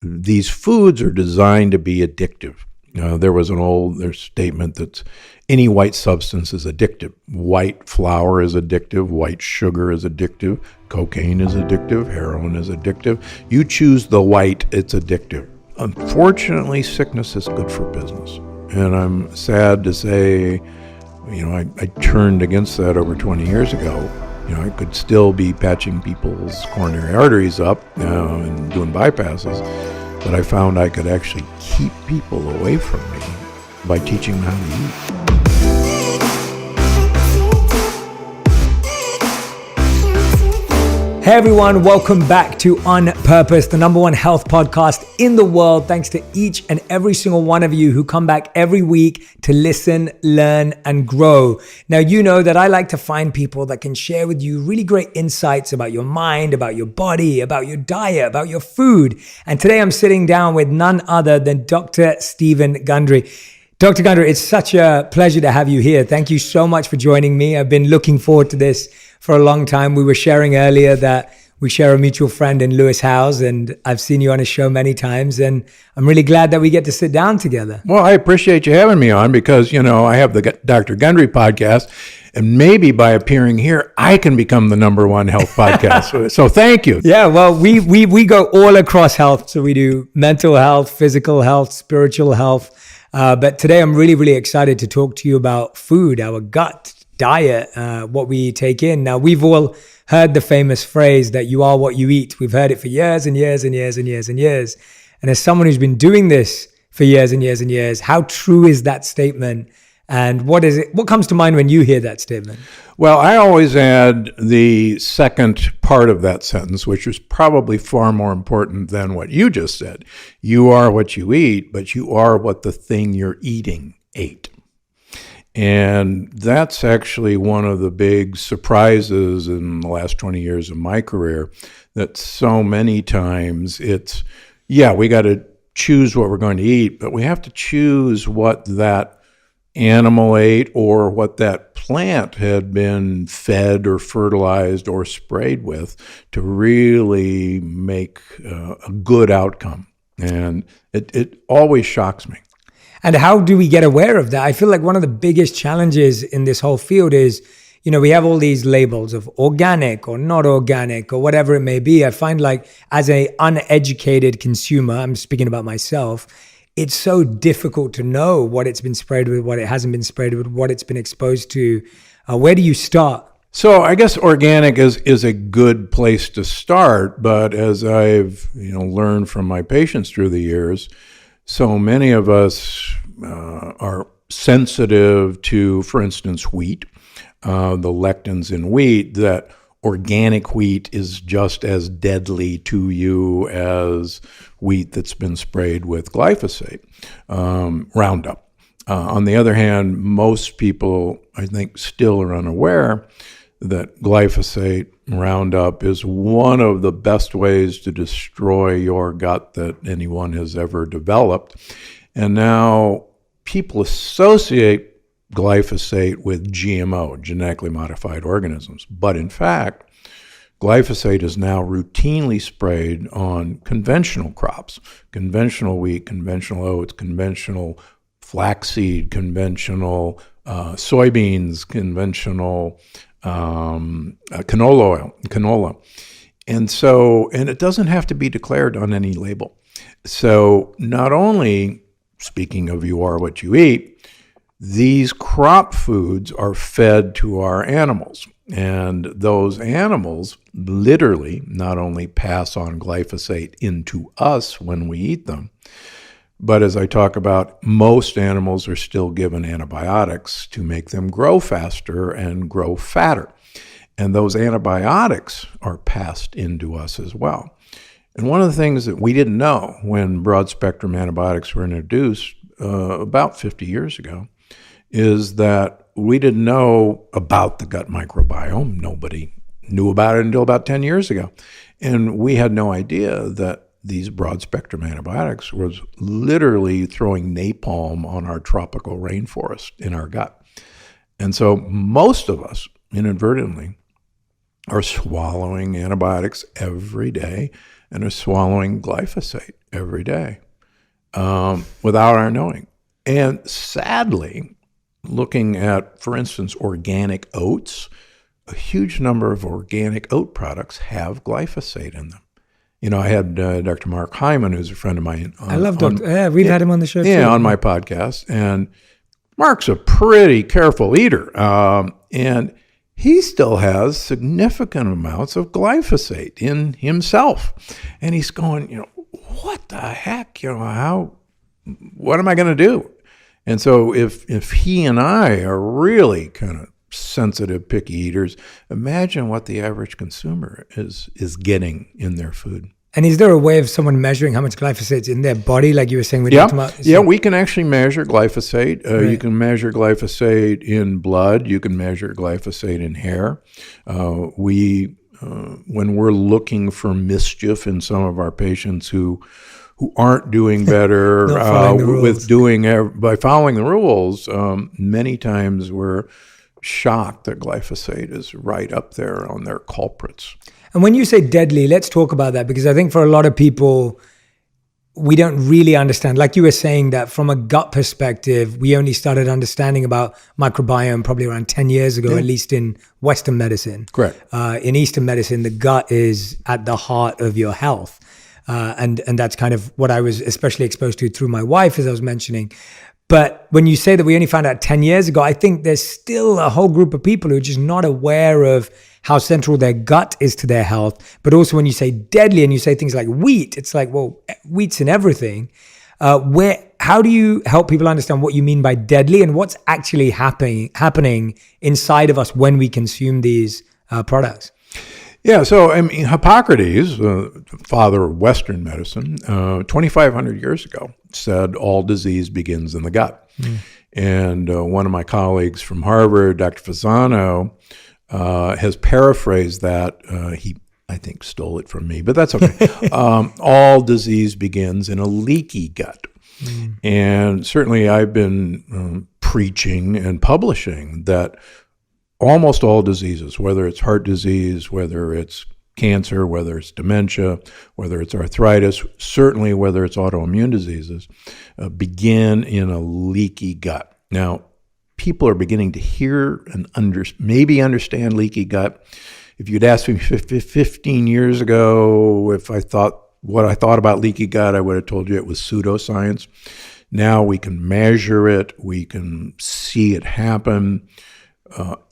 these foods are designed to be addictive. There's statement that any white substance is addictive. White flour is addictive. White sugar is addictive. Cocaine is addictive. Heroin is addictive. You choose the white, it's addictive. Unfortunately, sickness is good for business. And I'm sad to say, I turned against that over 20 years ago. I could still be patching people's coronary arteries up and doing bypasses, but I found I could actually keep people away from me by teaching them how to eat. Hey everyone, welcome back to On Purpose, the #1 health podcast in the world. Thanks to each and every single one of you who come back every week to listen, learn, and grow. Now, you know that I like to find people that can share with you really great insights about your mind, about your body, about your diet, about your food. And today I'm sitting down with none other than DrSteven Gundry. Dr. Gundry, it's such a pleasure to have you here. Thank you so much for joining me. I've been looking forward to this for a long time. We were sharing earlier that we share a mutual friend in Lewis Howes, and I've seen you on his show many times, and I'm really glad that we get to sit down together. Well, I appreciate you having me on because, I have the Dr. Gundry podcast, and maybe by appearing here, I can become the #1 health podcast. So thank you. Yeah, well, we go all across health. So we do mental health, physical health, spiritual health. But today I'm really, really excited to talk to you about food, our gut, diet, what we take in. Now, we've all heard the famous phrase that you are what you eat. We've heard it for years and years and years and years and years. And as someone who's been doing this for years and years and years, how true is that statement? And what comes to mind when you hear that statement? Well, I always add the second part of that sentence, which is probably far more important than what you just said. You are what you eat, but you are what the thing you're eating ate. And that's actually one of the big surprises in the last 20 years of my career, that so many times we got to choose what we're going to eat, but we have to choose what that animal ate or what that plant had been fed or fertilized or sprayed with to really make a good outcome. And it always shocks me. And how do we get aware of that? I feel like one of the biggest challenges in this whole field is, we have all these labels of organic or not organic or whatever it may be. I find like as an uneducated consumer, I'm speaking about myself, it's so difficult to know what it's been sprayed with, what it hasn't been sprayed with, what it's been exposed to. Where do you start? So I guess organic is a good place to start, but as I've learned from my patients through the years, so many of us are sensitive to, for instance, wheat, the lectins in wheat, that organic wheat is just as deadly to you as wheat that's been sprayed with glyphosate, Roundup. On the other hand, most people, I think, still are unaware that glyphosate, Roundup, is one of the best ways to destroy your gut that anyone has ever developed. And now people associate glyphosate with GMO, genetically modified organisms. But in fact, glyphosate is now routinely sprayed on conventional crops, conventional wheat, conventional oats, conventional flaxseed, conventional soybeans, conventional canola. And it doesn't have to be declared on any label. So not only, speaking of you are what you eat, these crop foods are fed to our animals. And those animals literally not only pass on glyphosate into us when we eat them, but as I talk about, most animals are still given antibiotics to make them grow faster and grow fatter. And those antibiotics are passed into us as well. And one of the things that we didn't know when broad-spectrum antibiotics were introduced about 50 years ago is that we didn't know about the gut microbiome. Nobody knew about it until about 10 years ago. And we had no idea that these broad-spectrum antibiotics was literally throwing napalm on our tropical rainforest in our gut. And so most of us, inadvertently, are swallowing antibiotics every day and are swallowing glyphosate every day without our knowing. And sadly, looking at, for instance, organic oats, a huge number of organic oat products have glyphosate in them. I had Dr. Mark Hyman, who's a friend of mine. I love Dr. Yeah, we've had him on the show too. Yeah, on my podcast. And Mark's a pretty careful eater. And he still has significant amounts of glyphosate in himself. And he's going, what the heck? What am I going to do? And so if he and I are really kind of sensitive, picky eaters, imagine what the average consumer is getting in their food. And is there a way of someone measuring how much glyphosate's in their body, like you were saying? Yeah, we can actually measure glyphosate. Right. You can measure glyphosate in blood. You can measure glyphosate in hair. When we're looking for mischief in some of our patients who aren't doing better by following the rules, many times we're shocked that glyphosate is right up there on their culprits. And when you say deadly, let's talk about that, because I think for a lot of people, we don't really understand. Like you were saying, that from a gut perspective, we only started understanding about microbiome probably around 10 years ago, at least in Western medicine. Correct. In Eastern medicine, the gut is at the heart of your health. And that's kind of what I was especially exposed to through my wife, as I was mentioning. But when you say that we only found out 10 years ago, I think there's still a whole group of people who are just not aware of how central their gut is to their health. But also when you say deadly and you say things like wheat, it's like, well, wheat's in everything. How do you help people understand what you mean by deadly and what's actually happening inside of us when we consume these products? Yeah, so Hippocrates, father of Western medicine, 2,500 years ago, said all disease begins in the gut. And one of my colleagues from Harvard, Dr. Fasano, has paraphrased that. He, I think, stole it from me, but that's okay. All disease begins in a leaky gut. And certainly I've been preaching and publishing that almost all diseases, whether it's heart disease, whether it's cancer, whether it's dementia, whether it's arthritis, certainly whether it's autoimmune diseases, begin in a leaky gut. Now, people are beginning to hear and maybe understand leaky gut. If you'd asked me 15 years ago what I thought about leaky gut, I would have told you it was pseudoscience. Now we can measure it. We can see it happen.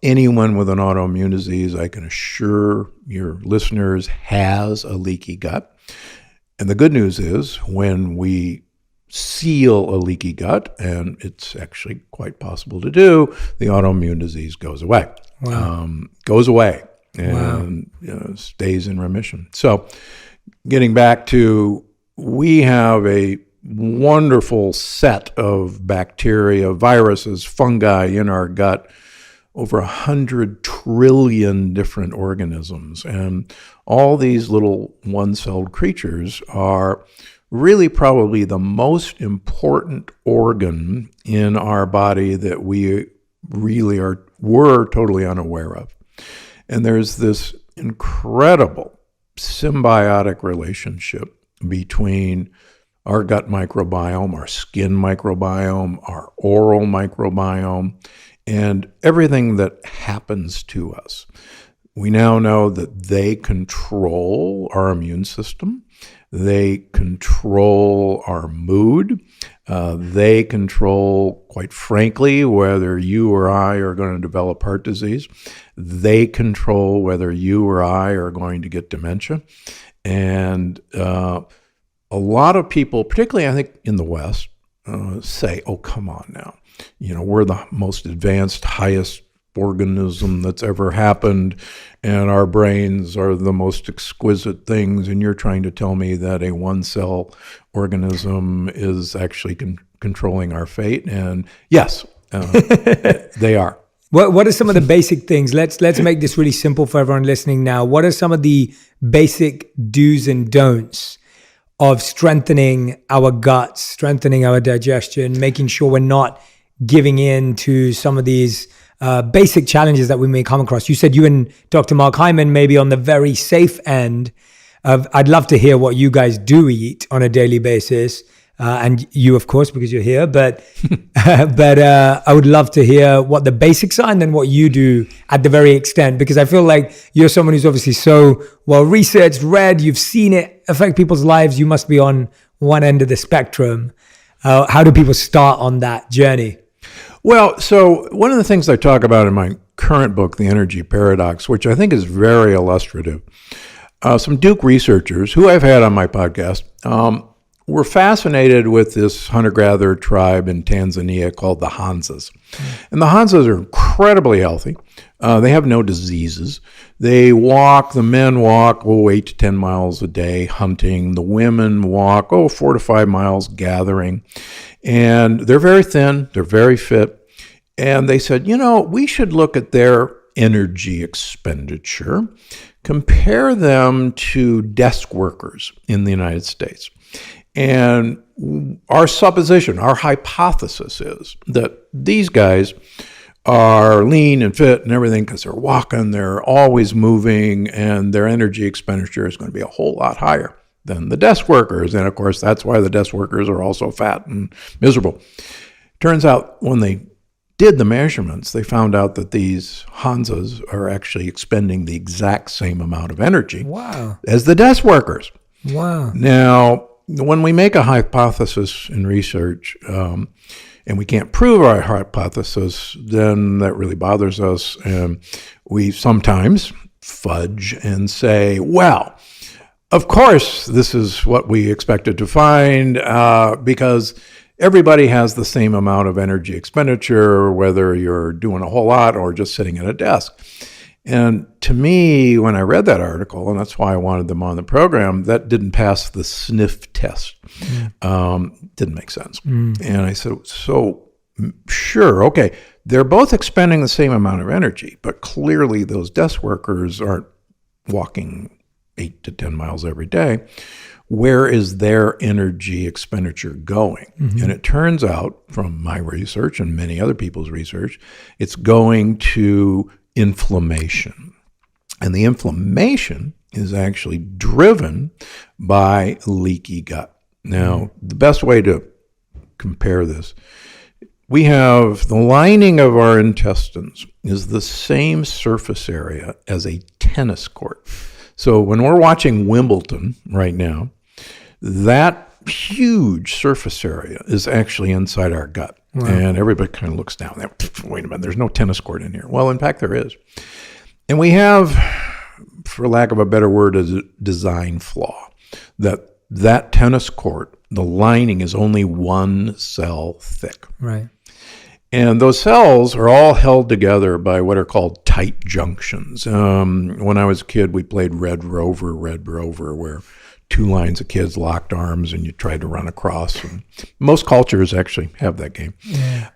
Anyone with an autoimmune disease, I can assure your listeners, has a leaky gut. And the good news is when we seal a leaky gut, and it's actually quite possible to do, the autoimmune disease goes away. Wow. Goes away and stays in remission. So getting back to, we have a wonderful set of bacteria, viruses, fungi in our gut, over 100 trillion different organisms. And all these little one-celled creatures are really probably the most important organ in our body that we really were totally unaware of. And there's this incredible symbiotic relationship between our gut microbiome, our skin microbiome, our oral microbiome, and everything that happens to us. We now know that they control our immune system. They control our mood. They control, quite frankly, whether you or I are going to develop heart disease. They control whether you or I are going to get dementia. And a lot of people, particularly I think in the West, say, oh, come on now. We're the most advanced, highest organism that's ever happened, and our brains are the most exquisite things, and you're trying to tell me that a one-cell organism is actually controlling our fate? And yes, they are. What are some of the basic things? Let's make this really simple for everyone listening now. What are some of the basic do's and don'ts of strengthening our guts, strengthening our digestion, making sure we're not giving in to some of these basic challenges that we may come across? You said you and Dr. Mark Hyman may be on the very safe end. I'd love to hear what you guys do eat on a daily basis. And you, of course, because you're here, but I would love to hear what the basics are and then what you do at the very extent, because I feel like you're someone who's obviously so well researched, read, you've seen it affect people's lives. You must be on one end of the spectrum. How do people start on that journey? Well, so one of the things I talk about in my current book, The Energy Paradox, which I think is very illustrative, some Duke researchers who I've had on my podcast, were fascinated with this hunter-gatherer tribe in Tanzania called the Hansas. And the Hansas are incredibly healthy. They have no diseases. They walk, the men walk, 8 to 10 miles a day hunting. The women walk, 4 to 5 miles gathering. And they're very thin, they're very fit. And they said, we should look at their energy expenditure, compare them to desk workers in the United States. And our supposition, our hypothesis is that these guys are lean and fit and everything because they're walking, they're always moving, and their energy expenditure is going to be a whole lot higher than the desk workers. And of course, that's why the desk workers are also fat and miserable. Turns out when they did the measurements, they found out that these Hansas are actually expending the exact same amount of energy as the desk workers. Wow. Now, when we make a hypothesis in research and we can't prove our hypothesis, then that really bothers us. And we sometimes fudge and say, well, of course, this is what we expected to find because everybody has the same amount of energy expenditure, whether you're doing a whole lot or just sitting at a desk. And to me, when I read that article, and that's why I wanted them on the program, that didn't pass the sniff test. Didn't make sense. And I said, so sure, okay, they're both expending the same amount of energy, but clearly those desk workers aren't walking 8 to 10 miles every day. Where is their energy expenditure going? And it turns out from my research and many other people's research, it's going to inflammation. And the inflammation is actually driven by leaky gut. Now, the best way to compare this, we have the lining of our intestines is the same surface area as a tennis court. So when we're watching Wimbledon right now, that huge surface area is actually inside our gut. Wow. And everybody kind of looks down there. Wait a minute, there's no tennis court in here. Well, in fact, there is. And we have, for lack of a better word, a design flaw. That tennis court, the lining is only one cell thick. Right. And those cells are all held together by what are called tight junctions. When I was a kid, we played Red Rover, where 2 lines of kids locked arms and you tried to run across. And most cultures actually have that game. Yeah.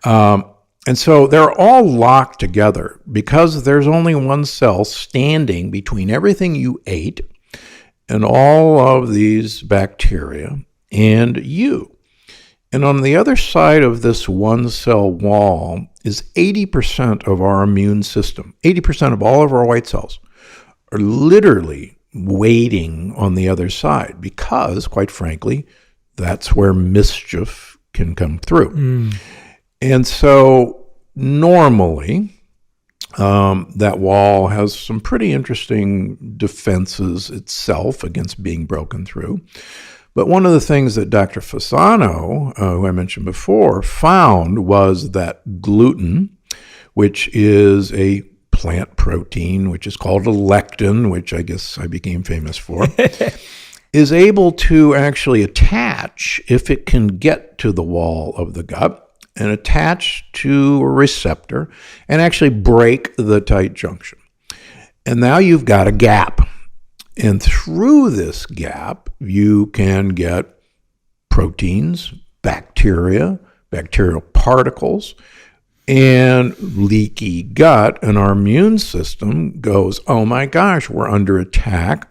And so they're all locked together because there's only one cell standing between everything you ate and all of these bacteria and you. And on the other side of this one cell wall is 80% of our immune system. 80% of all of our white cells are literally waiting on the other side because, quite frankly, that's where mischief can come through. And so normally that wall has some pretty interesting defenses itself against being broken through. But one of the things that Dr. Fasano, who I mentioned before, found was that gluten, which is a plant protein, which is called a lectin, which I guess I became famous for, is able to actually attach, if it can get to the wall of the gut, and attach to a receptor and actually break the tight junction. And now you've got a gap. And through this gap, you can get proteins, bacteria, bacterial particles, and leaky gut, and our immune system goes, oh my gosh, we're under attack.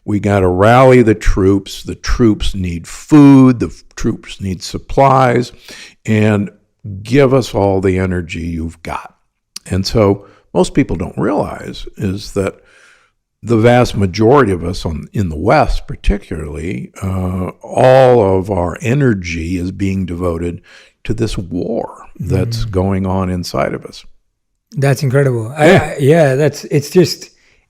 We got to rally the troops. The troops need food. The troops need supplies, and give us all the energy you've got. And so most people don't realize is that the vast majority of us in the West, particularly, all of our energy is being devoted to this war that's going on inside of us. That's incredible.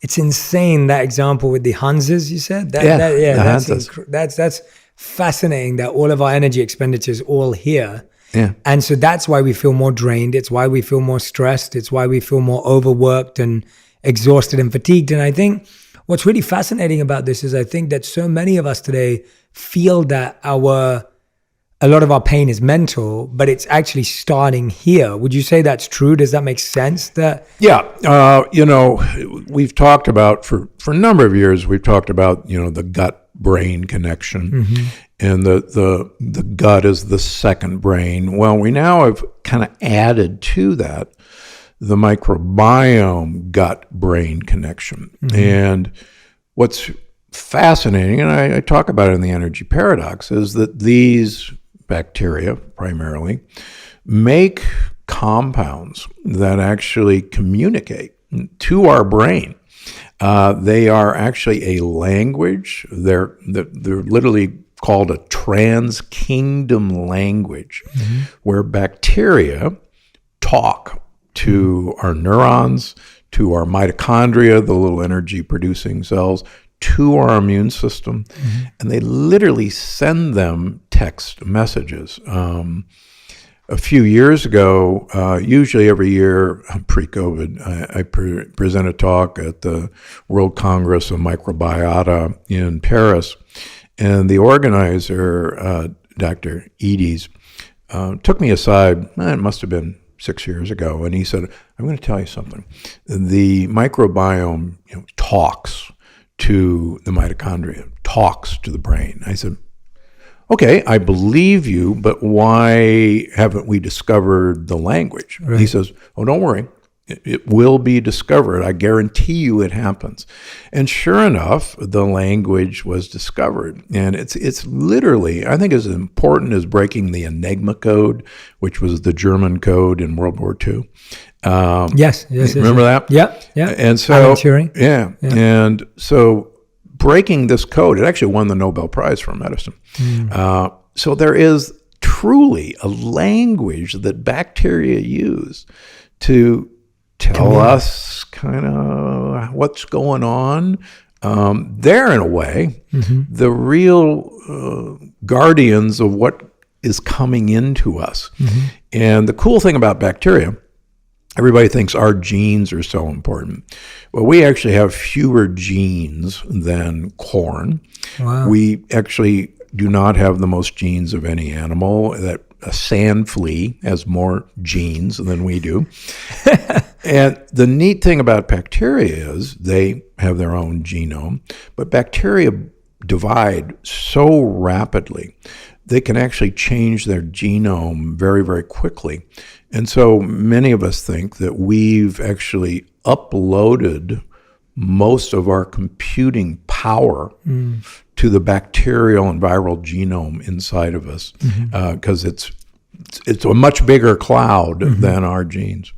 It's insane, that example with the Hanses you said. That's fascinating that all of our energy expenditure is all here. Yeah. And so that's why we feel more drained. It's why we feel more stressed. It's why we feel more overworked and exhausted and fatigued. And I think what's really fascinating about this is I think that so many of us today feel that a lot of our pain is mental, but it's actually starting here. Would you say that's true? Does that make sense? Yeah. We've talked about for a number of years, we've talked about, the gut-brain connection, and the gut is the second brain. Well, we now have kind of added to that the microbiome gut-brain connection. And what's fascinating, and I talk about it in the energy paradox, is that these bacteria primarily make compounds that actually communicate to our brain. They are actually a language. They're literally called a trans-kingdom language, where bacteria talk to our neurons, to our mitochondria, the little energy-producing cells, to our immune system, and they literally send them text messages. A few years ago, usually every year pre-COVID, I present a talk at the World Congress of Microbiota in Paris, and the organizer, Dr. Eades, took me aside, it must have been 6 years ago, and he said, I'm going to tell you something. The microbiome talks to the mitochondria, talks to the brain. I said, okay, I believe you, but why haven't we discovered the language? Right. He says, oh, don't worry. It will be discovered. I guarantee you it happens. And sure enough, the language was discovered. And it's literally, I think, as important as breaking the Enigma code, which was the German code in World War II. Yes. Remember that? Yeah. And so, yeah. And so breaking this code, it actually won the Nobel Prize for medicine. So there is truly a language that bacteria use to tell us kind of what's going on. They're, in a way, the real guardians of what is coming into us. And the cool thing about bacteria, everybody thinks our genes are so important. Well, we actually have fewer genes than corn. Wow. We actually do not have the most genes of any animal. That a sand flea has more genes than we do. And the neat thing about bacteria is they have their own genome, but bacteria divide so rapidly, they can actually change their genome very, very quickly. And so many of us think that we've actually uploaded most of our computing power to the bacterial and viral genome inside of us, because it's a much bigger cloud than our genes.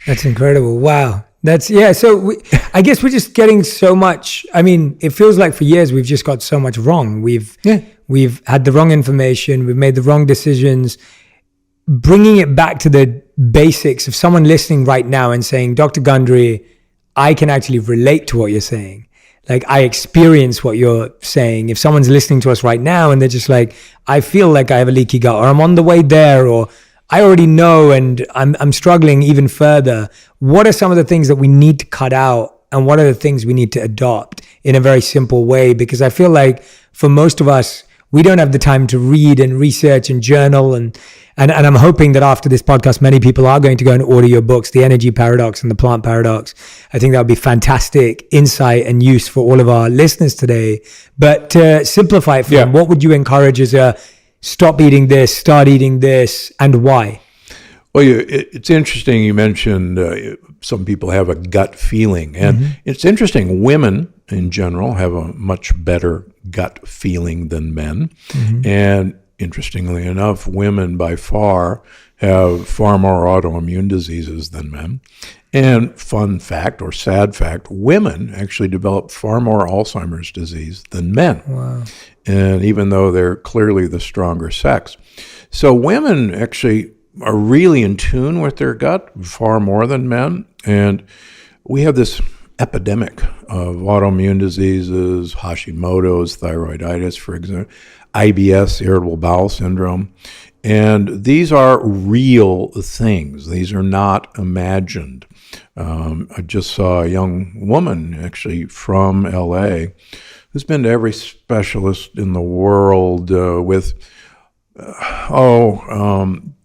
That's incredible. Wow. So I guess we're just getting so much. I mean, it feels like for years we've just got so much wrong. We've had the wrong information. We've made the wrong decisions. Bringing it back to the basics of someone listening right now and saying, Dr. Gundry, I can actually relate to what you're saying. Like, I experience what you're saying. If someone's listening to us right now and they're just like, I feel like I have a leaky gut, or I'm on the way there, or I already know and I'm struggling even further. What are some of the things that we need to cut out, and what are the things we need to adopt in a very simple way? Because I feel like for most of us, we don't have the time to read and research and journal. And I'm hoping that after this podcast, many people are going to go and order your books, The Energy Paradox and The Plant Paradox. I think that would be fantastic insight and use for all of our listeners today. But to simplify it for them, what would you encourage as a stop eating this, start eating this, and why? Well, it's interesting you mentioned some people have a gut feeling. And it's interesting, women in general have a much better gut feeling than men. And interestingly enough, women by far have far more autoimmune diseases than men. And fun fact or sad fact, women actually develop far more Alzheimer's disease than men. Wow. And even though they're clearly the stronger sex. So women actually are really in tune with their gut far more than men. And we have this epidemic of autoimmune diseases, Hashimoto's, thyroiditis, for example, IBS, irritable bowel syndrome. And these are real things. These are not imagined. I just saw a young woman actually from LA who's been to every specialist in the world with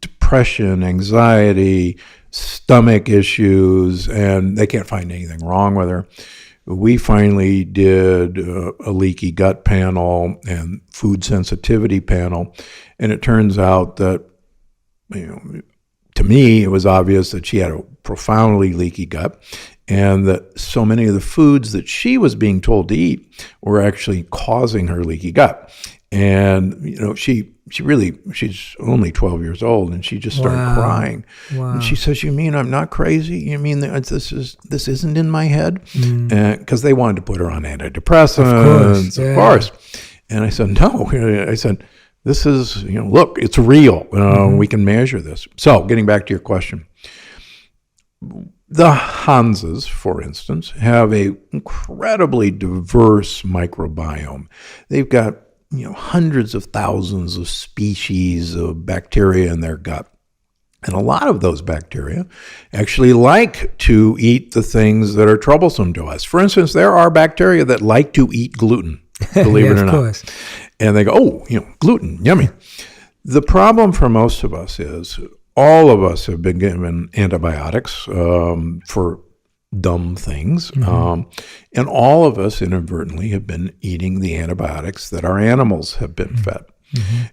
depression, anxiety, stomach issues, and they can't find anything wrong with her. We finally did a leaky gut panel and food sensitivity panel, and it turns out that, to me, it was obvious that she had a profoundly leaky gut, and that so many of the foods that she was being told to eat were actually causing her leaky gut. And she's only 12 years old, and she just started crying. Wow. And she says, "You mean I'm not crazy? You mean that this isn't in my head?" Because they wanted to put her on antidepressants, of course. And I said, "No." I said, "This is, look, it's real. We can measure this." So, getting back to your question, the Hansas, for instance, have a incredibly diverse microbiome. They've got hundreds of thousands of species of bacteria in their gut. And a lot of those bacteria actually like to eat the things that are troublesome to us. For instance, there are bacteria that like to eat gluten, believe it or not. Course. And they go, gluten, yummy. The problem for most of us is all of us have been given antibiotics for dumb things. And all of us inadvertently have been eating the antibiotics that our animals have been fed.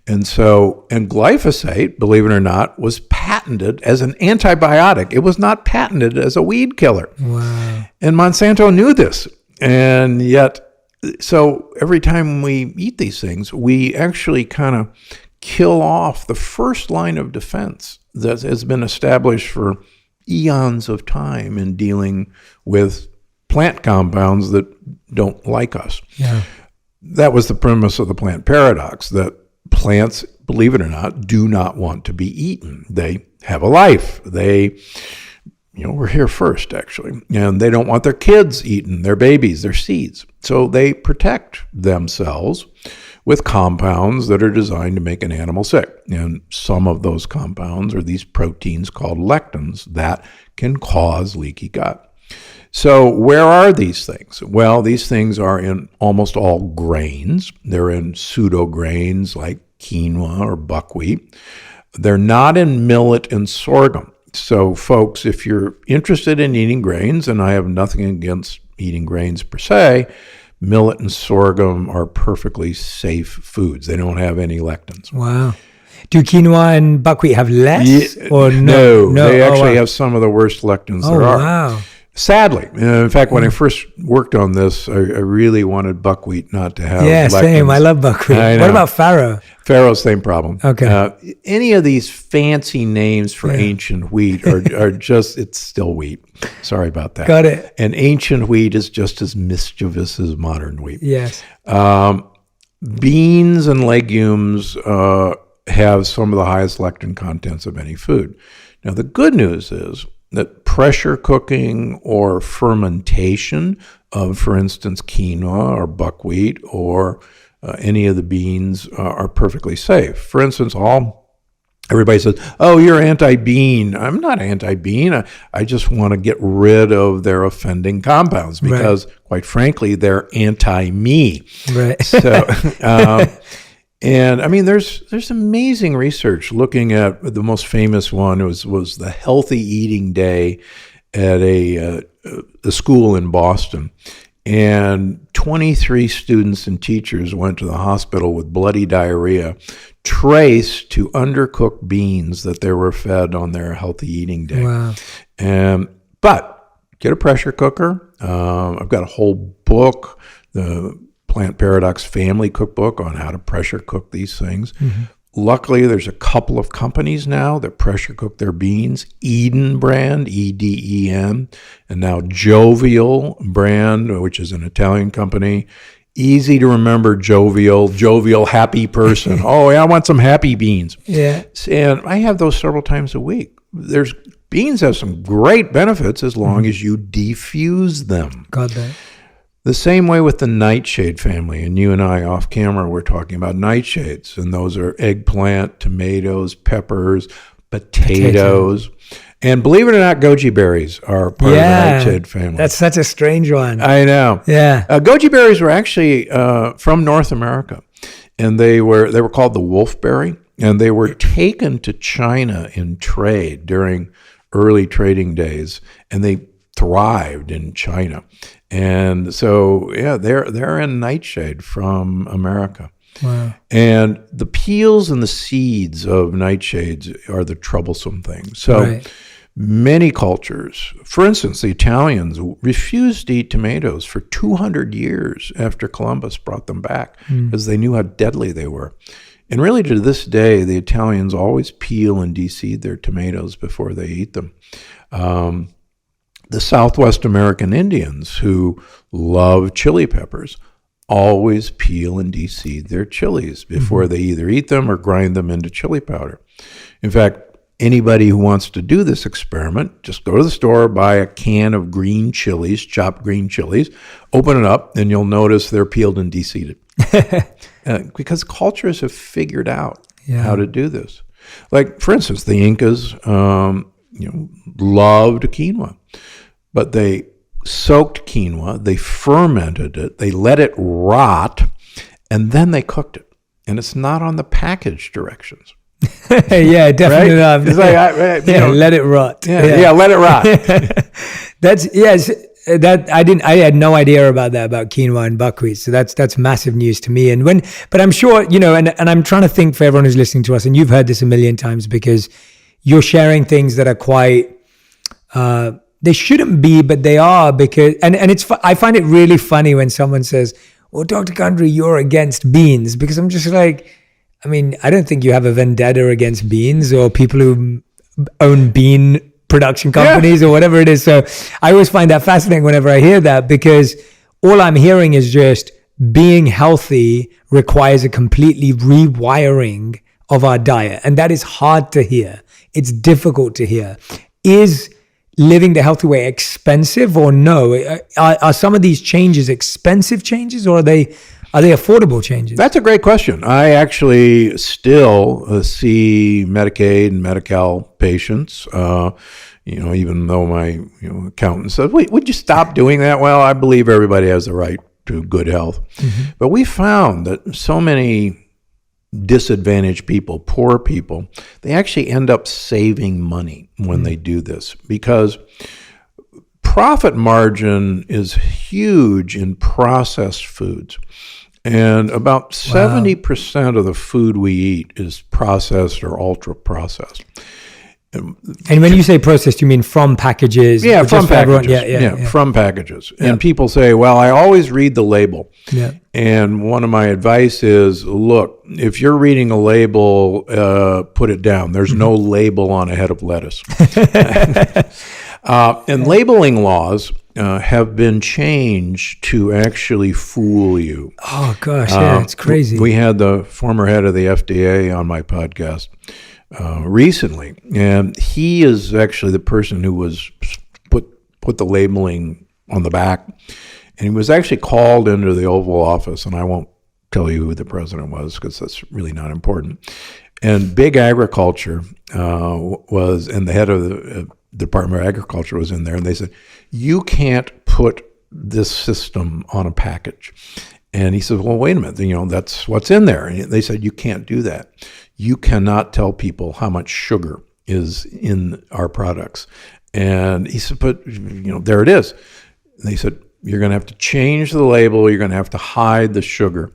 And glyphosate, believe it or not, was patented as an antibiotic. It was not patented as a weed killer. Wow. And Monsanto knew this. And yet, so every time we eat these things, we actually kind of kill off the first line of defense that has been established for eons of time in dealing with plant compounds that don't like us. Yeah. That was the premise of the plant paradox, that plants, believe it or not, do not want to be eaten. They have a life. They, were here first, actually. And they don't want their kids eaten, their babies, their seeds. So they protect themselves with compounds that are designed to make an animal sick. And some of those compounds are these proteins called lectins that can cause leaky gut. So where are these things? Well, these things are in almost all grains. They're in pseudo grains like quinoa or buckwheat. They're not in millet and sorghum. So folks, if you're interested in eating grains, and I have nothing against eating grains per se, millet and sorghum are perfectly safe foods. They don't have any lectins. Wow. Do quinoa and buckwheat have less? Or no? They actually have some of the worst lectins there are. Wow. Sadly. In fact, when I first worked on this, I really wanted buckwheat not to have lectins. Same. I love buckwheat. What about farro? Farro, same problem. Okay. Any of these fancy names for ancient wheat are just, it's still wheat. Sorry about that. Got it. And ancient wheat is just as mischievous as modern wheat. Yes. Beans and legumes have some of the highest lectin contents of any food. Now, the good news is that pressure cooking or fermentation of, for instance, quinoa or buckwheat or any of the beans are perfectly safe. For instance, everybody says, "Oh, you're anti-bean." I'm not anti-bean. I just want to get rid of their offending compounds because, quite frankly, they're anti-me. Right. So, and I mean, there's amazing research looking at the most famous one was the Healthy Eating Day at a school in Boston. And 23 students and teachers went to the hospital with bloody diarrhea, traced to undercooked beans that they were fed on their Healthy Eating Day. Wow. But get a pressure cooker. I've got a whole book, the Plant Paradox Family Cookbook, on how to pressure cook these things. Luckily, there's a couple of companies now that pressure cook their beans. Eden brand, EDEN, and now Jovial brand, which is an Italian company. Easy to remember, jovial, happy person. Oh, yeah, I want some happy beans. Yeah. And I have those several times a week. Beans have some great benefits as long as you defuse them. Got that. The same way with the nightshade family, and you and I off camera were talking about nightshades, and those are eggplant, tomatoes, peppers, potatoes. And believe it or not, goji berries are part of the nightshade family. That's such a strange one. I know. Yeah. Goji berries were actually from North America, and they were called the wolfberry, and they were taken to China in trade during early trading days, and they thrived in China. And so, yeah, they're in nightshade from America. Wow. And the peels and the seeds of nightshades are the troublesome thing. So many cultures, for instance, the Italians refused to eat tomatoes for 200 years after Columbus brought them back because they knew how deadly they were. And really to this day, the Italians always peel and de-seed their tomatoes before they eat them. The Southwest American Indians, who love chili peppers, always peel and de-seed their chilies before they either eat them or grind them into chili powder. In fact, anybody who wants to do this experiment, just go to the store, buy a can of green chilies, chopped green chilies, open it up, and you'll notice they're peeled and de-seeded. Because cultures have figured out how to do this. Like, for instance, the Incas loved quinoa. But they soaked quinoa, they fermented it, they let it rot, and then they cooked it. And it's not on the package directions. Yeah, definitely not. It's like, let it rot. Yeah, let it rot. I had no idea about that, about quinoa and buckwheat. So that's massive news to me. But I'm sure, and I'm trying to think for everyone who's listening to us, and you've heard this a million times because you're sharing things that are quite, they shouldn't be, but they are, because, and I find it really funny when someone says, well, Dr. Gundry, you're against beans, because I'm just like, I mean, I don't think you have a vendetta against beans or people who own bean production companies or whatever it is. So I always find that fascinating whenever I hear that, because all I'm hearing is just being healthy requires a completely rewiring of our diet. And that is hard to hear. It's difficult to hear. Is living the healthy way expensive or no? Are some of these changes expensive changes, or are they affordable changes? That's a great question. I actually still see Medicaid and Medi-Cal patients, even though my accountant said, wait, would you stop doing that? Well, I believe everybody has the right to good health. But we found that so many disadvantaged people, poor people, they actually end up saving money when they do this, because profit margin is huge in processed foods. And about 70% of the food we eat is processed or ultra processed. And when you say processed, you mean from packages? Yeah, from packages. From packages. And people say, well, I always read the label. Yeah. And one of my advice is, look, if you're reading a label, put it down. There's no label on a head of lettuce. And labeling laws have been changed to actually fool you. Oh, gosh, it's crazy. We had the former head of the FDA on my podcast recently, and he is actually the person who was put the labeling on the back, and he was actually called into the Oval Office, and I won't tell you who the president was because that's really not important. And Big Agriculture was, and the head of the Department of Agriculture was in there, and they said, you can't put this system on a package. And he said, well, wait a minute, that's what's in there. And they said, you can't do that. You cannot tell people how much sugar is in our products. And he said, but, there it is. And they said, you're going to have to change the label. You're going to have to hide the sugar.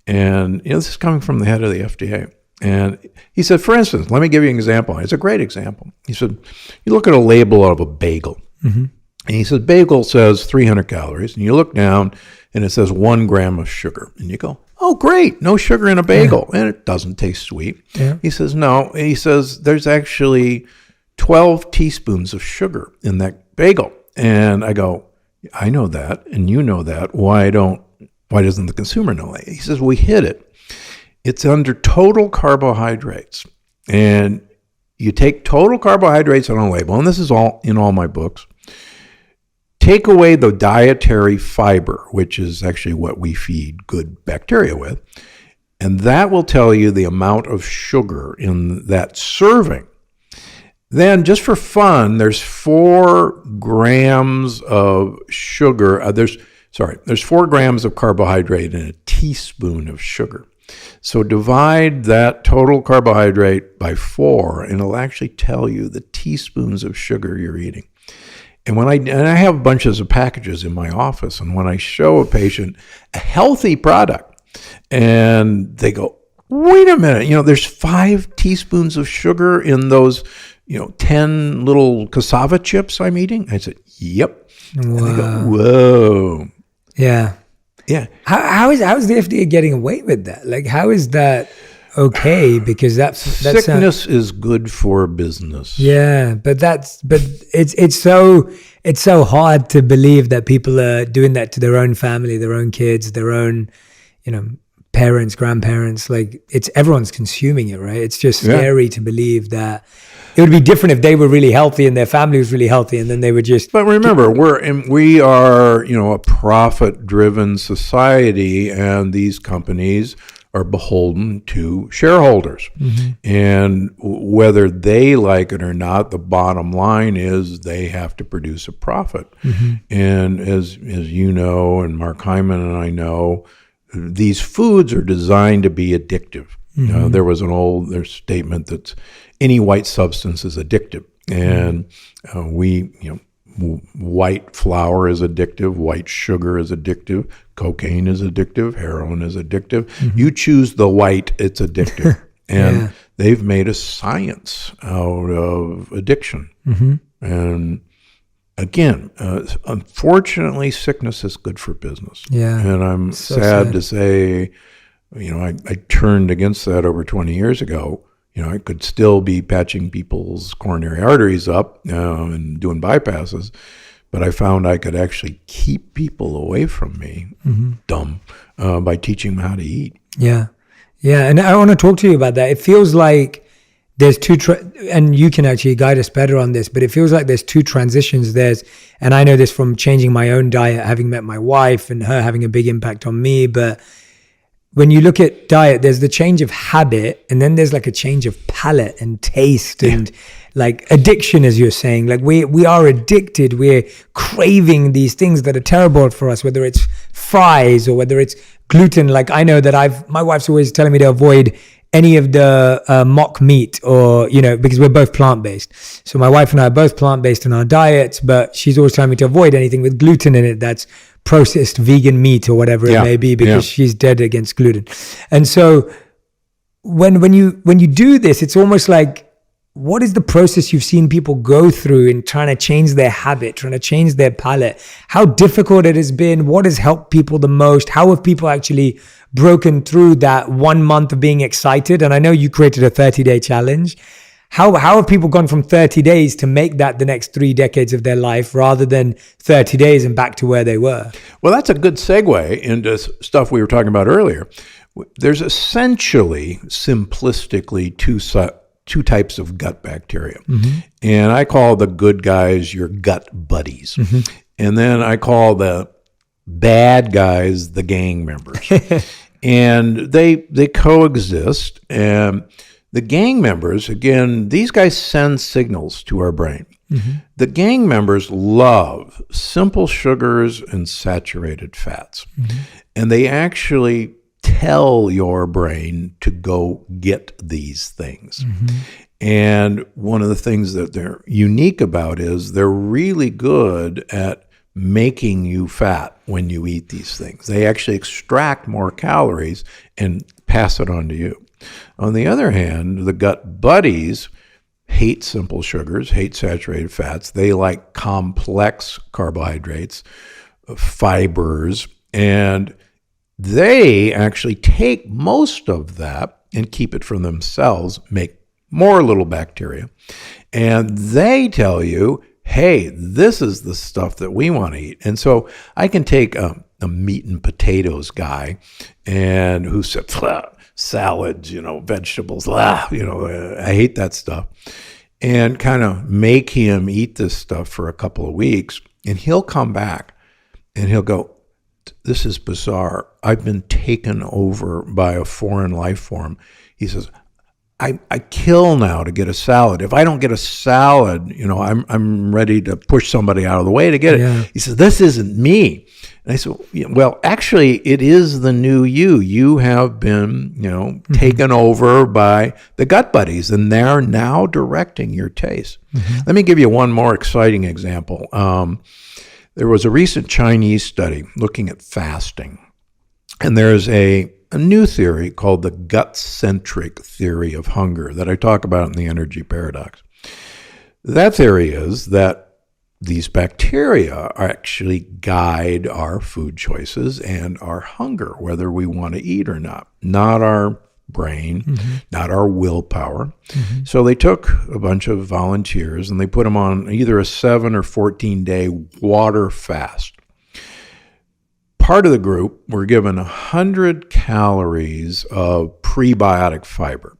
And, this is coming from the head of the FDA. And he said, for instance, let me give you an example. It's a great example. He said, you look at a label of a bagel. And he said, bagel says 300 calories. And you look down and it says 1 gram of sugar. And you go, oh, great, no sugar in a bagel. And it doesn't taste sweet. Yeah. He says, no. He says, there's actually 12 teaspoons of sugar in that bagel. And I go, I know that, and you know that. Why doesn't the consumer know that? He says, we hid it. It's under total carbohydrates. And you take total carbohydrates on a label, and this is all in all my books. Take away the dietary fiber, which is actually what we feed good bacteria with, and that will tell you the amount of sugar in that serving. Then, just for fun, there's 4 grams of sugar. There's 4 grams of carbohydrate in a teaspoon of sugar. So divide that total carbohydrate by 4, and it'll actually tell you the teaspoons of sugar you're eating. And I have bunches of packages in my office, and when I show a patient a healthy product, and they go, wait a minute, there's 5 teaspoons of sugar in those, 10 little cassava chips I'm eating. I said, yep. Wow. And they go, whoa. Yeah. Yeah. How is the FDA getting away with that? Like, how is that okay? Because that's sickness is good for business. Yeah, but it's so hard to believe that people are doing that to their own family, their own kids, their own, parents, grandparents. Like, everyone's consuming it, right? It's just scary to believe that. It would be different if they were really healthy and their family was really healthy, and then they would just. But remember, we are a profit-driven society, and these companies are beholden to shareholders. Mm-hmm. And whether they like it or not, the bottom line is they have to produce a profit. Mm-hmm. And as you know, and Mark Hyman and I know, these foods are designed to be addictive. Mm-hmm. There's a statement that any white substance is addictive. And white flour is addictive, white sugar is addictive, cocaine is addictive, heroin is addictive. Mm-hmm. You choose the white, it's addictive. And they've made a science out of addiction. Mm-hmm. And again, unfortunately, sickness is good for business. Yeah. And I'm sad to say, I turned against that over 20 years ago. I could still be patching people's coronary arteries up and doing bypasses, but I found I could actually keep people away from me, by teaching them how to eat. Yeah. Yeah. And I want to talk to you about that. It feels like there's and you can actually guide us better on this, but it feels like there's 2 transitions. And I know this from changing my own diet, having met my wife and her having a big impact on me, but when you look at diet, there's the change of habit, and then there's like a change of palate and taste and like addiction, as you're saying. Like we are addicted. We're craving these things that are terrible for us, whether it's fries or whether it's gluten. Like I know that my wife's always telling me to avoid any of the mock meat or, because we're both plant-based. So my wife and I are both plant-based in our diets, but she's always telling me to avoid anything with gluten in it that's processed vegan meat or whatever it may be, because she's dead against gluten. And so when you do this, it's almost like, what is the process you've seen people go through in trying to change their habit, trying to change their palate? How difficult it has been? What has helped people the most? How have people actually broken through that 1 month of being excited? And I know you created a 30-day challenge. How have people gone from 30 days to make that the next 3 decades of their life rather than 30 days and back to where they were? Well, that's a good segue into stuff we were talking about earlier. There's essentially, simplistically, two types of gut bacteria. Mm-hmm. And I call the good guys your gut buddies. Mm-hmm. And then I call the bad guys the gang members. And they coexist. And the gang members, again, these guys send signals to our brain. Mm-hmm. The gang members love simple sugars and saturated fats. Mm-hmm. And they actually tell your brain to go get these things. Mm-hmm. And one of the things that they're unique about is they're really good at making you fat when you eat these things. They actually extract more calories and pass it on to you. On the other hand, the gut buddies hate simple sugars, hate saturated fats. They like complex carbohydrates, fibers, and they actually take most of that and keep it for themselves, make more little bacteria, and they tell you, hey, this is the stuff that we want to eat. And so I can take a meat and potatoes guy and who said, salads, vegetables, I hate that stuff, and kind of make him eat this stuff for a couple of weeks, and he'll come back and he'll go, this is bizarre. I've been taken over by a foreign life form. He says, I kill now to get a salad. If I don't get a salad, I'm ready to push somebody out of the way to get it. Yeah. He says, this isn't me. And I said, well, actually, it is the new you. You have been, taken over by the gut buddies, and they're now directing your taste. Mm-hmm. Let me give you one more exciting example. There was a recent Chinese study looking at fasting, and there's a new theory called the gut-centric theory of hunger that I talk about in the energy paradox. That theory is that these bacteria actually guide our food choices and our hunger, whether we want to eat or not our brain, not our willpower. Mm-hmm. So they took a bunch of volunteers and they put them on either a 7 or 14-day water fast. Part of the group were given 100 calories of prebiotic fiber.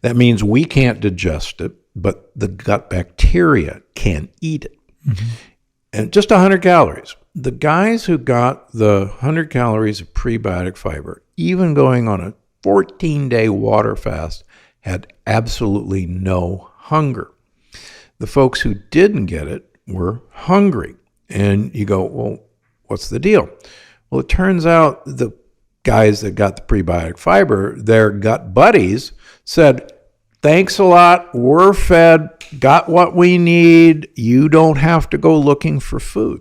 That means we can't digest it, but the gut bacteria can eat it. Mm-hmm. And just 100 calories. The guys who got the 100 calories of prebiotic fiber, even going on a 14-day water fast, had absolutely no hunger. The folks who didn't get it were hungry. And you go, well, what's the deal? Well, it turns out the guys that got the prebiotic fiber, their gut buddies said, thanks a lot, we're fed, got what we need, you don't have to go looking for food.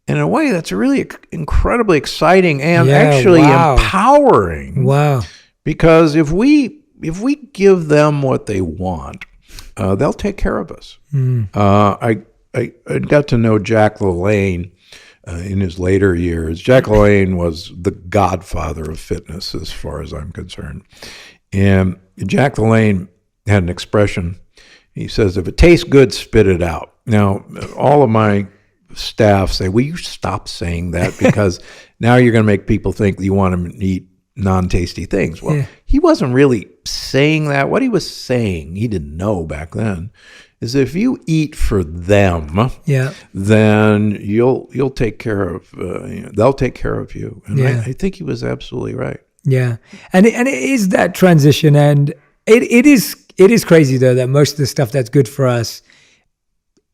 In a way, that's really incredibly exciting and actually empowering. Wow. Because if we give them what they want, they'll take care of us. I got to know Jack LaLanne in his later years. Jack LaLanne was the godfather of fitness as far as I'm concerned. And Jack LaLanne had an expression. He says, if it tastes good, spit it out. Now, all of my staff say, will you stop saying that? Because now you're going to make people think that you want them to eat non-tasty things. Well, he wasn't really saying that. What he was saying, he didn't know back then, is if you eat for them, then you'll take care of, they'll take care of you. And I think he was absolutely right. Yeah. And it is that transition. And it is crazy though, that most of the stuff that's good for us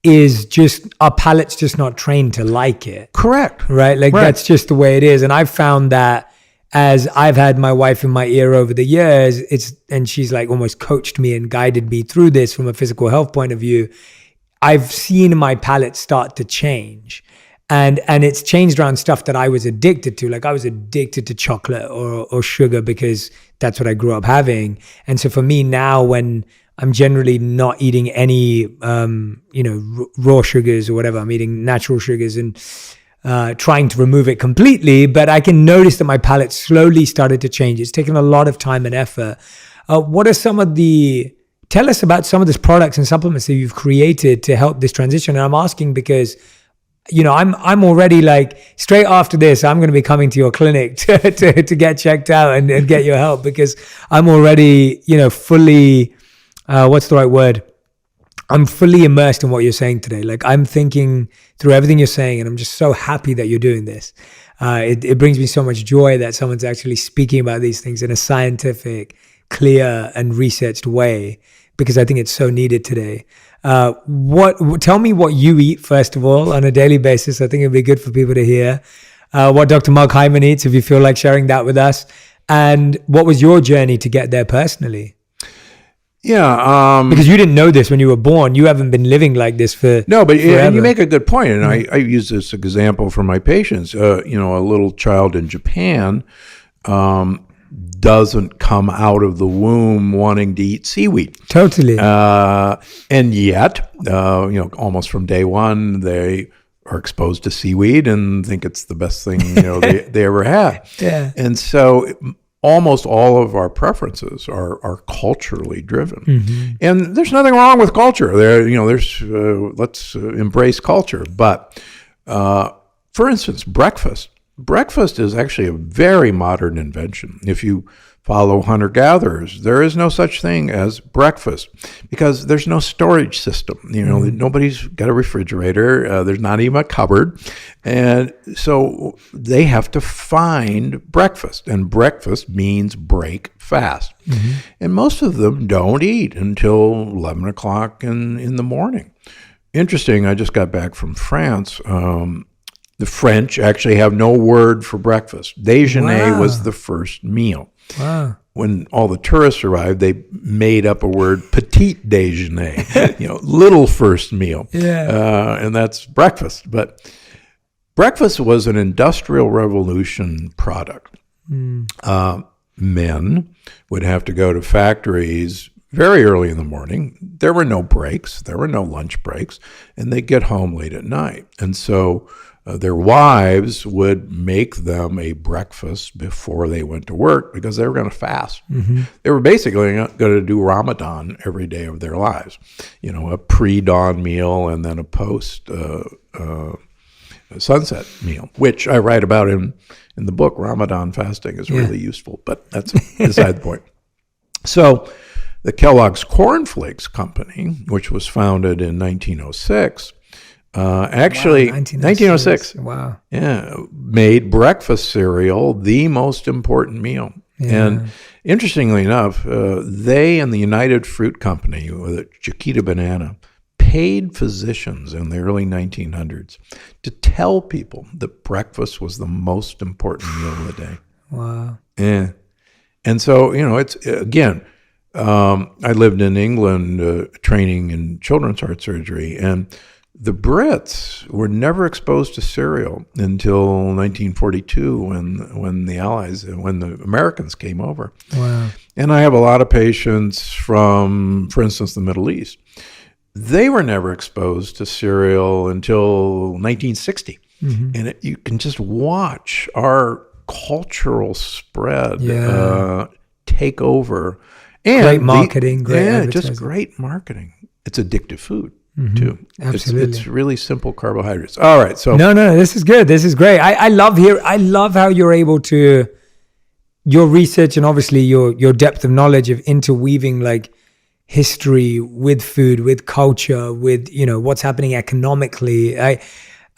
is just, our palate's just not trained to like it. Correct. Right? Like that's just the way it is. And I've found that as I've had my wife in my ear over the years, and she's like almost coached me and guided me through this from a physical health point of view, I've seen my palate start to change. And it's changed around stuff that I was addicted to. Like I was addicted to chocolate or sugar because that's what I grew up having. And so for me now, when I'm generally not eating any, raw sugars or whatever, I'm eating natural sugars and trying to remove it completely, but I can notice that my palate slowly started to change. It's taken a lot of time and effort. What are tell us about some of these products and supplements that you've created to help this transition? And I'm asking because, I'm already like, straight after this, I'm going to be coming to your clinic to get checked out and get your help, because I'm already, fully, what's the right word? I'm fully immersed in what you're saying today. Like I'm thinking through everything you're saying, and I'm just so happy that you're doing this. It brings me so much joy that someone's actually speaking about these things in a scientific, clear, and researched way, because I think it's so needed today. Tell me what you eat, first of all, on a daily basis. I think it'd be good for people to hear. What Dr. Mark Hyman eats, if you feel like sharing that with us. And what was your journey to get there personally? Yeah. Because you didn't know this when you were born. You haven't been living like this for No, but forever. You make a good point. And I use this example for my patients. A little child in Japan doesn't come out of the womb wanting to eat seaweed. Totally. And yet, almost from day one, they are exposed to seaweed and think it's the best thing they ever had. Yeah. And so almost all of our preferences are culturally driven, and there's nothing wrong with culture. Let's embrace culture. But for instance, breakfast. Breakfast is actually a very modern invention. If you follow hunter-gatherers, there is no such thing as breakfast because there's no storage system. Nobody's got a refrigerator. There's not even a cupboard. And so they have to find breakfast. And breakfast means break fast. And most of them don't eat until 11 o'clock in the morning. Interesting, I just got back from France. The French actually have no word for breakfast. Déjeuner was the first meal. Wow. When all the tourists arrived, they made up a word, petit déjeuner, little first meal. Yeah. And that's breakfast. But breakfast was an Industrial Revolution product. Men would have to go to factories very early in the morning. There were no breaks. There were no lunch breaks. And they'd get home late at night. And so their wives would make them a breakfast before they went to work because they were going to fast. They were basically going to do Ramadan every day of their lives. A pre-dawn meal and then a post-sunset meal, which I write about in the book. Ramadan fasting is really useful, but that's beside the point. So the Kellogg's Corn Flakes Company, which was founded in 1906, 1906. Wow. Yeah, made breakfast cereal the most important meal. Yeah. And interestingly enough, they and the United Fruit Company, with Chiquita Banana, paid physicians in the early 1900s to tell people that breakfast was the most important meal of the day. Wow. Yeah. And so, it's, again, I lived in England training in children's heart surgery, and the Brits were never exposed to cereal until 1942 when the Americans came over. Wow. And I have a lot of patients from, for instance, the Middle East. They were never exposed to cereal until 1960. And you can just watch our cultural spread take over. And great marketing, great advertising. Just great marketing. It's addictive food. Too. Absolutely. It's really simple carbohydrates. All right. So no, this is good. This is great. I love how you're able to, your research and obviously your depth of knowledge of interweaving like history with food, with culture, with, what's happening economically.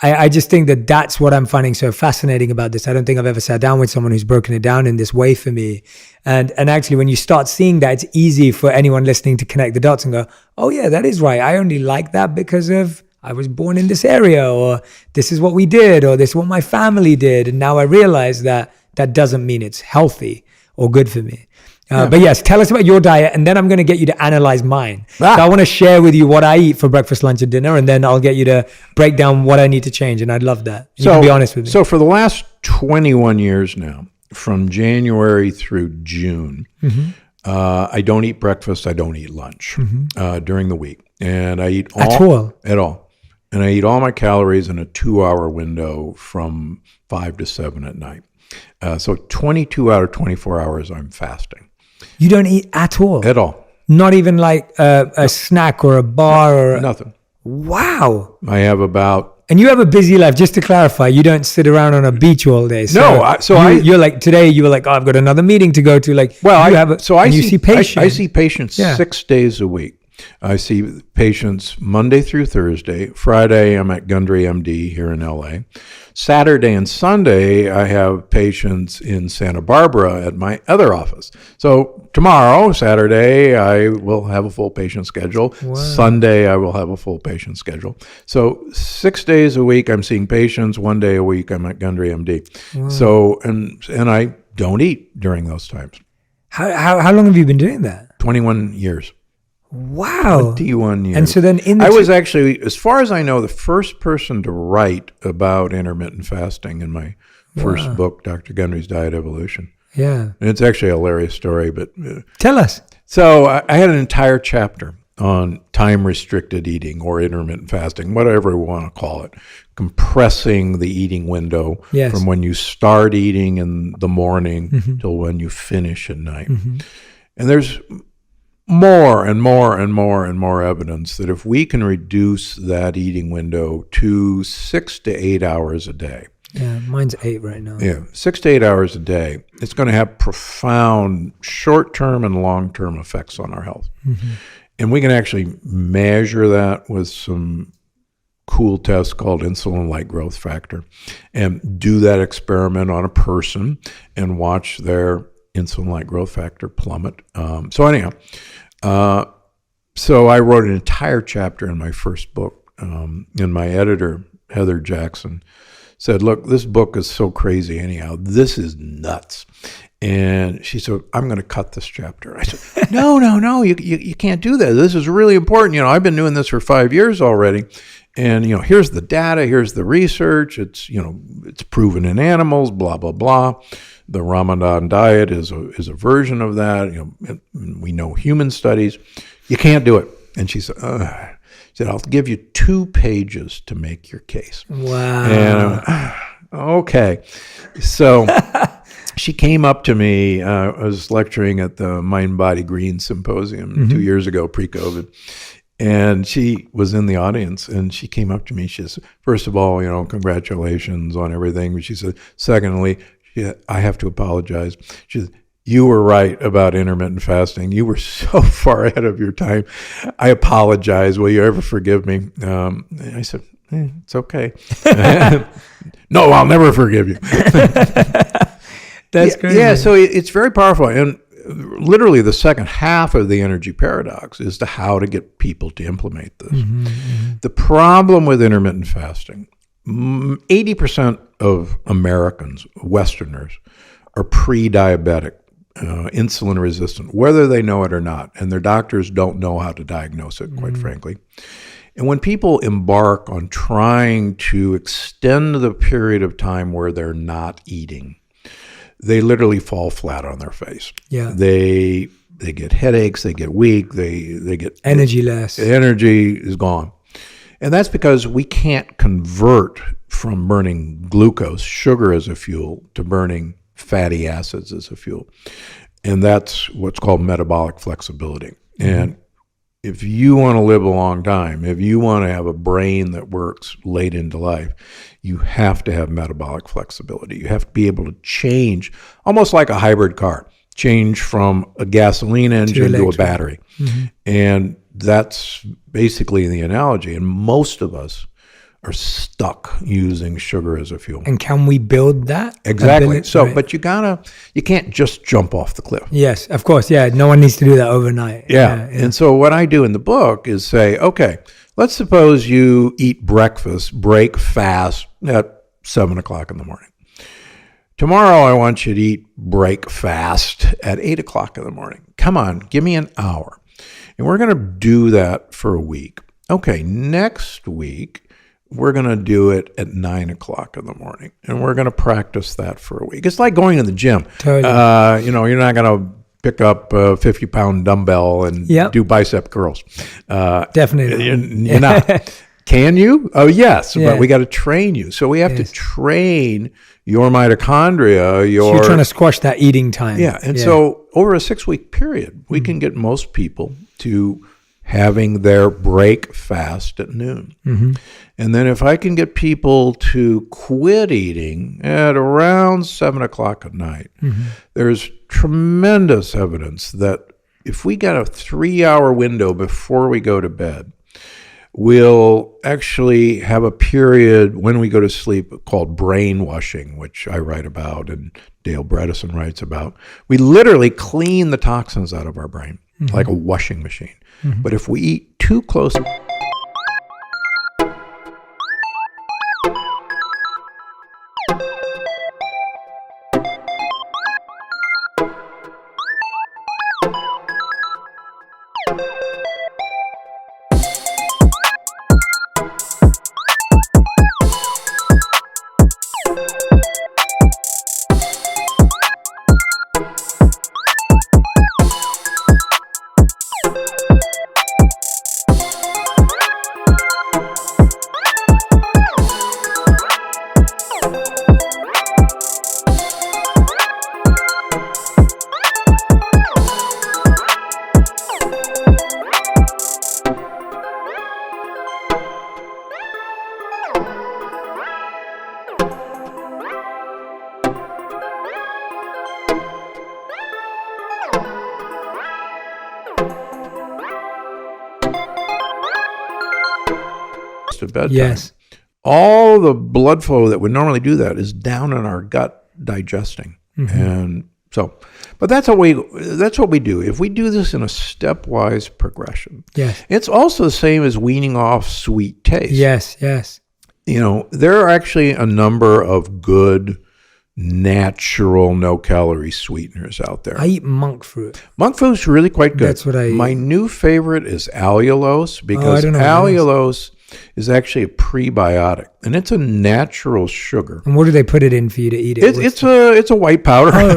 I just think that that's what I'm finding so fascinating about this. I don't think I've ever sat down with someone who's broken it down in this way for me. And actually, when you start seeing that, it's easy for anyone listening to connect the dots and go, oh yeah, that is right. I only like that because of I was born in this area, or this is what we did, or this is what my family did. And now I realize that doesn't mean it's healthy or good for me. But yes, tell us about your diet, and then I'm going to get you to analyze mine. So I want to share with you what I eat for breakfast, lunch, and dinner, and then I'll get you to break down what I need to change, and I'd love that. You can be honest with me. So for the last 21 years now, from January through June, I don't eat breakfast, I don't eat lunch during the week. And I eat At all. And I eat all my calories in a 2-hour window from 5 to 7 at night. So 22 out of 24 hours I'm fasting. You don't eat at all? At all. Not even like a snack or a bar? or Nothing. Wow. I have about... And you have a busy life. Just to clarify, you don't sit around on a beach all day. So you're like, today you were like, oh, I've got another meeting to go to. Like, you see patients. I see patients 6 days a week. I see patients Monday through Thursday. Friday, I'm at Gundry MD here in LA. Saturday and Sunday, I have patients in Santa Barbara at my other office. So tomorrow, Saturday, I will have a full patient schedule. Wow. Sunday, I will have a full patient schedule. So 6 days a week, I'm seeing patients. 1 day a week, I'm at Gundry MD. Wow. So, and I don't eat during those times. How long have you been doing that? 21 years. Wow. 21 years. And so then I was actually, as far as I know, the first person to write about intermittent fasting in my first book, Dr. Gundry's Diet Evolution. Yeah. And it's actually a hilarious story, but... Tell us. So I had an entire chapter on time-restricted eating or intermittent fasting, whatever we want to call it, compressing the eating window Yes. from when you start eating in the morning till when you finish at night. And there's more and more and more and more evidence that if we can reduce that eating window to 6 to 8 hours a day, Yeah, mine's 8 right now. yeah, 6 to 8 hours a day, it's going to have profound short-term and long-term effects on our health. And we can actually measure that with some cool tests called insulin-like growth factor, and do that experiment on a person and watch their insulin-like growth factor plummet. So I wrote an entire chapter in my first book, and my editor, Heather Jackson, said, look, this book is so crazy anyhow. This is nuts. And she said, I'm going to cut this chapter. I said, no, you can't do that. This is really important. I've been doing this for 5 years already. And, here's the data, here's the research. It's, it's proven in animals, blah, blah, blah. The Ramadan diet is a version of that. We know human studies. You can't do it. And she said, I'll give you 2 pages to make your case. Wow. And okay. So she came up to me. I was lecturing at the Mind Body Green Symposium 2 years ago, pre-COVID. And she was in the audience, and she came up to me. She said, first of all, congratulations on everything. But she said, secondly, I have to apologize. She said, you were right about intermittent fasting. You were so far ahead of your time. I apologize. Will you ever forgive me? And I said, it's okay. No, I'll never forgive you. That's great. Yeah, so it's very powerful. And literally the second half of the energy paradox is to how to get people to implement this. The problem with intermittent fasting, 80% of Americans, Westerners, are pre-diabetic, insulin resistant, whether they know it or not. And their doctors don't know how to diagnose it, quite frankly. And when people embark on trying to extend the period of time where they're not eating, they literally fall flat on their face. Yeah. They get headaches, they get weak, they get Energy less. energy is gone. And that's because we can't convert from burning glucose, sugar as a fuel, to burning fatty acids as a fuel. And that's what's called metabolic flexibility. And if you want to live a long time, if you want to have a brain that works late into life, you have to have metabolic flexibility. You have to be able to change, almost like a hybrid car, change from a gasoline engine to a battery. And that's basically the analogy. And most of us are stuck using sugar as a fuel. And can we build that? Exactly. So, right. but you can't just jump off the cliff. Yes, of course. Yeah. No one needs to do that overnight. Yeah. And so what I do in the book is say, okay, let's suppose you eat breakfast, break fast at 7 o'clock in the morning. Tomorrow, I want you to eat break fast at 8 o'clock in the morning. Come on, give me an hour. And we're going to do that for a week. Okay, next week, we're going to do it at 9 o'clock in the morning. And we're going to practice that for a week. It's like going to the gym. Totally. You're not going to pick up a 50-pound dumbbell and do bicep curls. Definitely. You're not. Can you? Oh, yes. But we got to train you. So we have to train your mitochondria. So you're trying to squash that eating time. Yeah. And so over a 6-week period, we can get most people to having their break fast at noon. And then if I can get people to quit eating at around 7 o'clock at night, there's tremendous evidence that if we got a 3-hour window before we go to bed, we'll actually have a period when we go to sleep called brainwashing, which I write about and Dale Bredesen writes about. We literally clean the toxins out of our brain like a washing machine. But if we eat too close... close to bedtime. Yes. All the blood flow that would normally do that is down in our gut digesting. And so, but that's what we do. If we do this in a stepwise progression, Yes. it's also the same as weaning off sweet taste. Yes. There are actually a number of good natural no-calorie sweeteners out there. I eat monk fruit. Monk fruit's really quite good. That's what I eat. My new favorite is allulose, I because don't know what it is. allulose is actually a prebiotic, and it's a natural sugar. And what do they put it in for you to eat it? It's a white powder,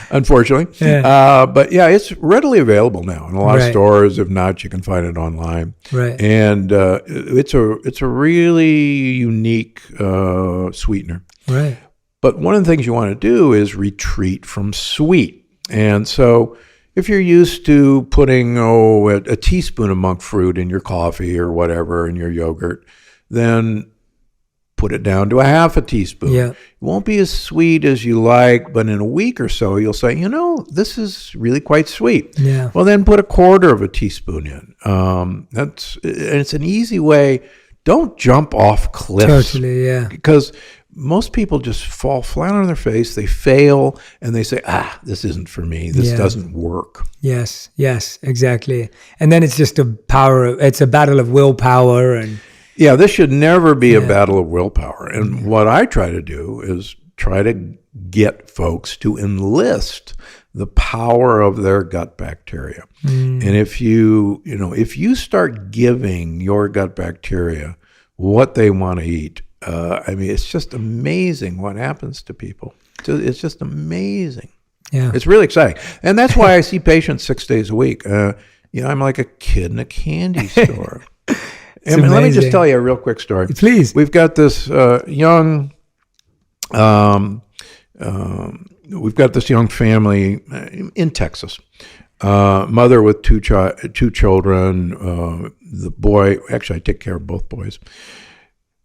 unfortunately. Yeah. But yeah, it's readily available now in a lot of Right. stores. If not, you can find it online. Right. And it's a really unique sweetener. Right. But one of the things you want to do is retreat from sweet. And so if you're used to putting a teaspoon of monk fruit in your coffee or whatever in your yogurt, then put it down to a half a teaspoon. Yeah. It won't be as sweet as you like, but in a week or so, you'll say, this is really quite sweet. Yeah. Well, then put a quarter of a teaspoon in. It's an easy way. Don't jump off cliffs. Totally. Yeah. Because most people just fall flat on their face. They fail and they say, this isn't for me. This doesn't work. Yes, exactly. And then it's just it's a battle of willpower. And Yeah, this should never be a battle of willpower. And what I try to do is try to get folks to enlist the power of their gut bacteria. And if you start giving your gut bacteria what they want to eat, it's just amazing what happens to people. It's just amazing. Yeah. It's really exciting. And that's why I see patients 6 days a week. I'm like a kid in a candy store. And let me just tell you a real quick story. Please. We've got this young family in Texas. Mother with two children. The boy, actually, I take care of both boys.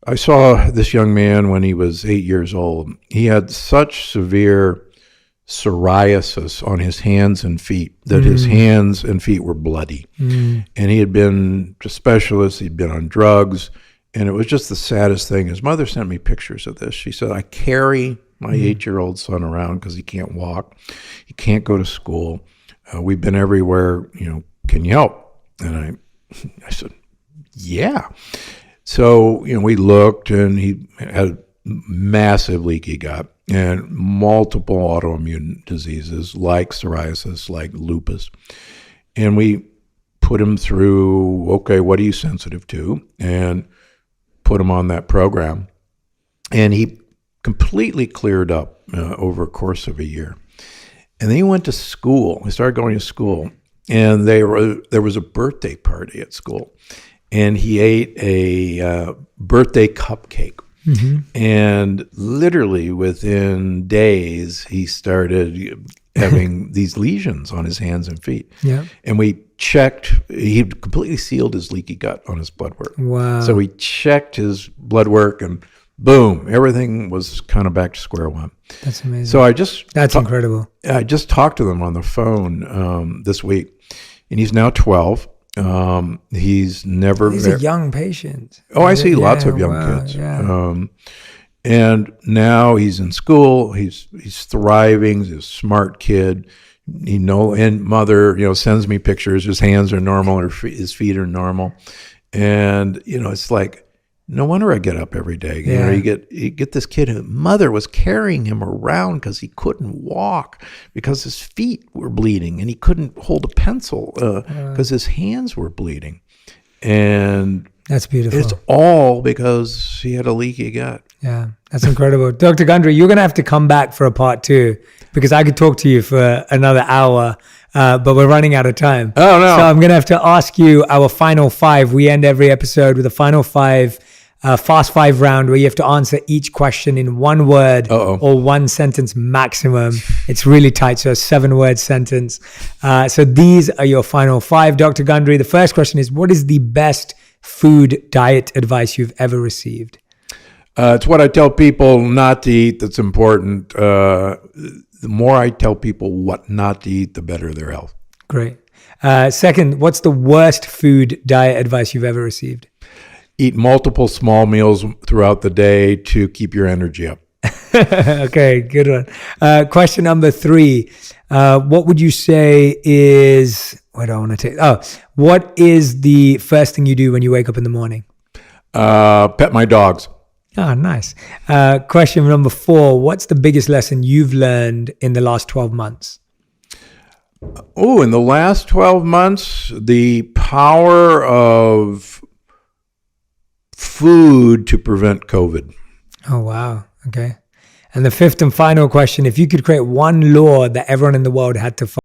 I saw this young man when he was 8 years old. He had such severe psoriasis on his hands and feet that his hands and feet were bloody. And he had been to specialists, he'd been on drugs, and it was just the saddest thing. His mother sent me pictures of this. She said, I carry my 8-year-old son around because he can't walk. He can't go to school. We've been everywhere, can you help? And I said, yeah. So, we looked, and he had massive leaky gut and multiple autoimmune diseases like psoriasis, like lupus. And we put him through, okay, what are you sensitive to? And put him on that program. And he completely cleared up over a course of a year. And then he went to school. He started going to school. And there was a birthday party at school. And he ate a birthday cupcake. And literally within days, he started having these lesions on his hands and feet. Yeah. And we checked, he had completely sealed his leaky gut on his blood work. Wow. So we checked his blood work, and boom, everything was kind of back to square one. That's amazing. So That's incredible. I just talked to them on the phone this week, and he's now 12. He's a young patient. I see lots of young kids. Yeah. And now he's in school. He's thriving. He's a smart kid. And mother, sends me pictures. His hands are normal, or his feet are normal. And it's like, no wonder I get up every day. You get this kid whose mother was carrying him around because he couldn't walk because his feet were bleeding, and he couldn't hold a pencil because his hands were bleeding. And that's beautiful. It's all because he had a leaky gut. Yeah, that's incredible. Dr. Gundry, you're going to have to come back for a part 2 because I could talk to you for another hour, but we're running out of time. Oh, no. So I'm going to have to ask you our final 5. We end every episode with a final 5. Fast 5 round where you have to answer each question in 1 word or 1 sentence maximum. It's really tight, so a 7-word sentence. So these are your final 5, Dr. Gundry. The first question is, what is the best food diet advice you've ever received? It's what I tell people not to eat that's important. The more I tell people what not to eat, the better their health. Great. Second, what's the worst food diet advice you've ever received? eat multiple small meals throughout the day to keep your energy up. Okay, good one. Question number 3. What would you say is, where do I want to take? Oh, what is the first thing you do when you wake up in the morning? Pet my dogs. Oh, nice. Question number 4. What's the biggest lesson you've learned in the last 12 months? Oh, in the last 12 months, the power of food to prevent COVID. Oh, wow. Okay. And the 5th and final question, if you could create one law that everyone in the world had to follow,